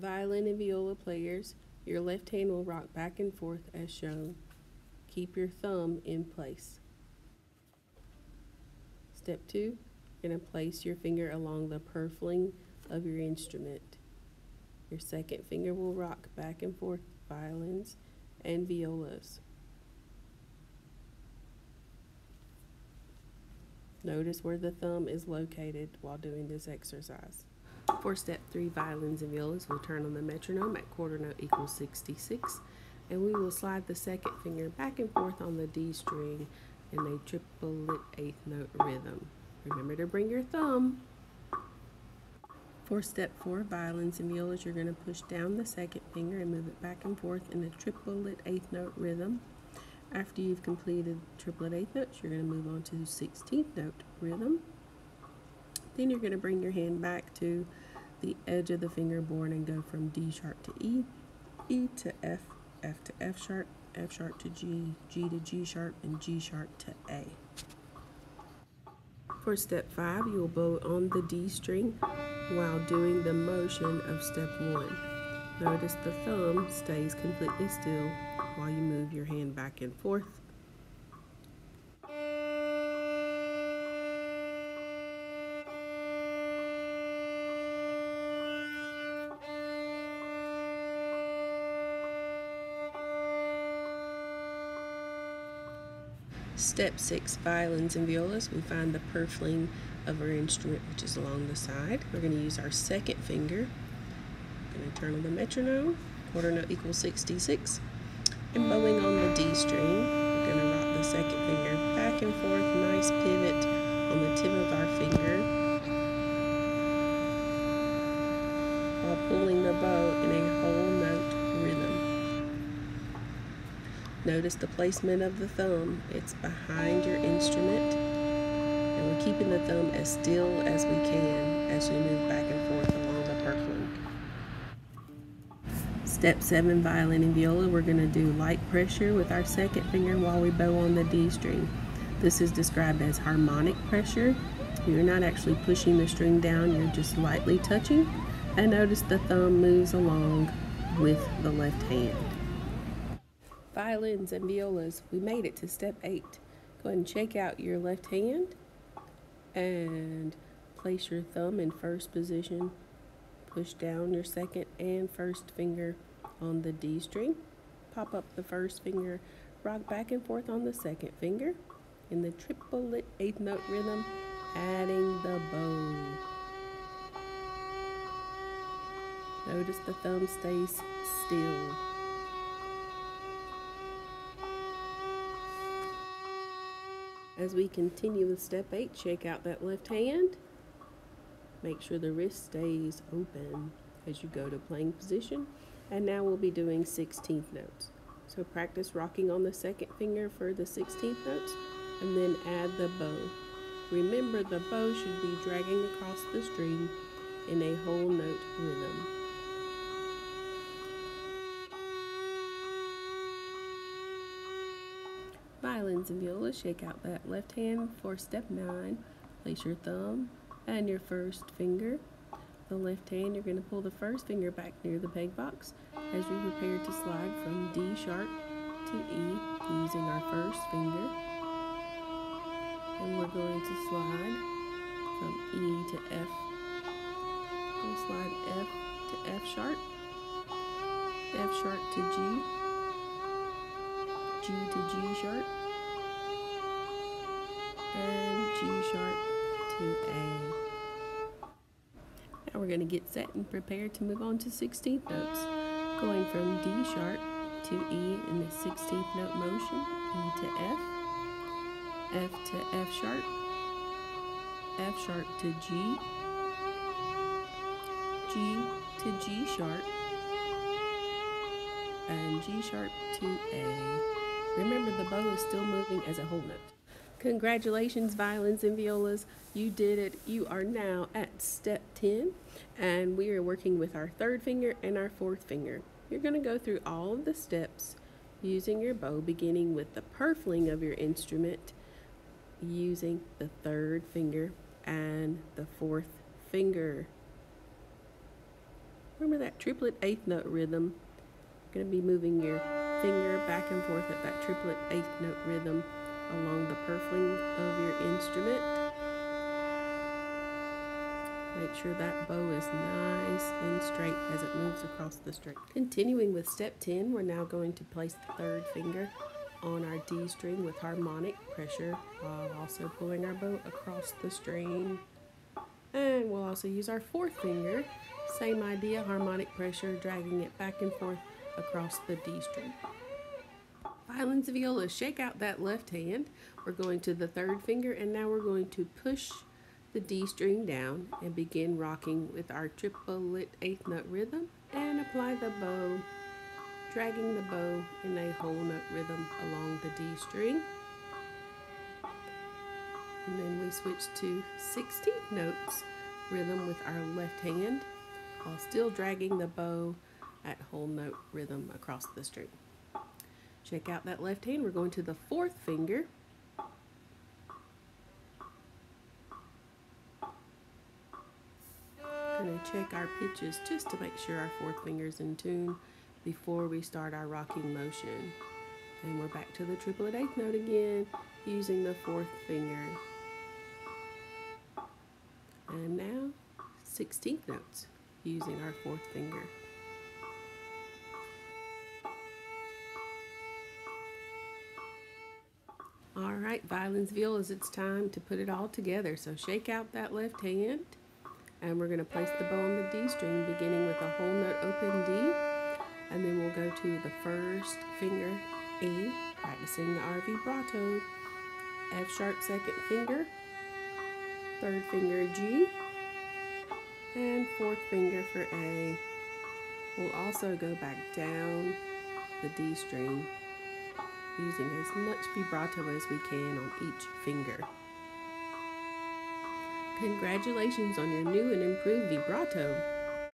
Violin and viola players, your left hand will rock back and forth as shown. Keep your thumb in place. Step 2, you're going to place your finger along the purfling of your instrument. Your second finger will rock back and forth, violins and violas. Notice where the thumb is located while doing this exercise. For step 3, violins and violas, we'll turn on the metronome at quarter note equals 66, and we will slide the second finger back and forth on the D string in a triplet eighth note rhythm. Remember to bring your thumb. For step 4, violins and violas, you're going to push down the second finger and move it back and forth in a triplet eighth note rhythm. After you've completed triplet eighth notes, you're going to move on to 16th note rhythm. Then you're going to bring your hand back to the edge of the fingerboard and go from D sharp to E, E to F, F to F sharp to G, G to G sharp, and G sharp to A. For step 5, you'll bow on the D string while doing the motion of step 1. Notice the thumb stays completely still while you move your hand back and forth. Step 6, violins and violas, we find the purfling of our instrument, which is along the side. We're going to use our second finger. We're going to turn on the metronome, quarter note equals 66, and bowing on the D string, we're going to rock the second finger back and forth, nice pivot on the tip of our finger, while pulling the bow in a whole note rhythm. Notice the placement of the thumb. It's behind your instrument, and we're keeping the thumb as still as we can as we move back and forth along the purfling. Step 7, violin and viola, we're going to do light pressure with our second finger while we bow on the D string. This is described as harmonic pressure. You're not actually pushing the string down, you're just lightly touching. And notice the thumb moves along with the left hand. Violins and violas, we made it to step 8. Go ahead and shake out your left hand and place your thumb in first position. Push down your second and first finger on the D string. Pop up the first finger, rock back and forth on the second finger in the triplet eighth note rhythm, adding the bow. Notice the thumb stays still. As we continue with step 8, shake out that left hand. Make sure the wrist stays open as you go to playing position. And now we'll be doing 16th notes. So practice rocking on the second finger for the 16th notes and then add the bow. Remember, the bow should be dragging across the string in a whole note rhythm. Violins and violas, shake out that left hand for step 9. Place your thumb and your first finger. The left hand, you're going to pull the first finger back near the peg box as we prepare to slide from D sharp to E using our first finger. And we're going to slide from E to F. We'll slide F to F sharp to G, G to G sharp, and G sharp to A. Now we're going to get set and prepare to move on to 16th notes, going from D sharp to E in the 16th note motion, E to F, F to F sharp to G, G to G sharp, and G sharp to A. Remember, the bow is still moving as a whole note. Congratulations, violins and violas. You did it. You are now at step 10, and we are working with our third finger and our fourth finger. You're going to go through all of the steps using your bow, beginning with the purfling of your instrument, using the third finger and the fourth finger. Remember that triplet eighth note rhythm. You're going to be moving your finger back and forth at that triplet eighth note rhythm along the purfling of your instrument. Make sure that bow is nice and straight as it moves across the string. Continuing with step 10, we're now going to place the third finger on our D string with harmonic pressure while also pulling our bow across the string. And we'll also use our fourth finger, same idea, harmonic pressure, dragging it back and forth across the D string. Violins and violas, shake out that left hand. We're going to the third finger, and now we're going to push the D string down and begin rocking with our triplet eighth note rhythm and apply the bow, dragging the bow in a whole note rhythm along the D string. And then we switch to 16th notes rhythm with our left hand while still dragging the bow at whole note rhythm across the string. Check out that left hand. We're going to the fourth finger. Going to check our pitches just to make sure our fourth finger is in tune before we start our rocking motion. And we're back to the triplet eighth note again using the fourth finger. And now 16th notes using our fourth finger. All right, violins, violas, it's time to put it all together. So shake out that left hand, and we're going to place the bow on the D string, beginning with a whole note open D, and then we'll go to the first finger, E, practicing our vibrato, F sharp second finger, third finger G, and fourth finger for A. We'll also go back down the D string, using as much vibrato as we can on each finger. Congratulations on your new and improved vibrato.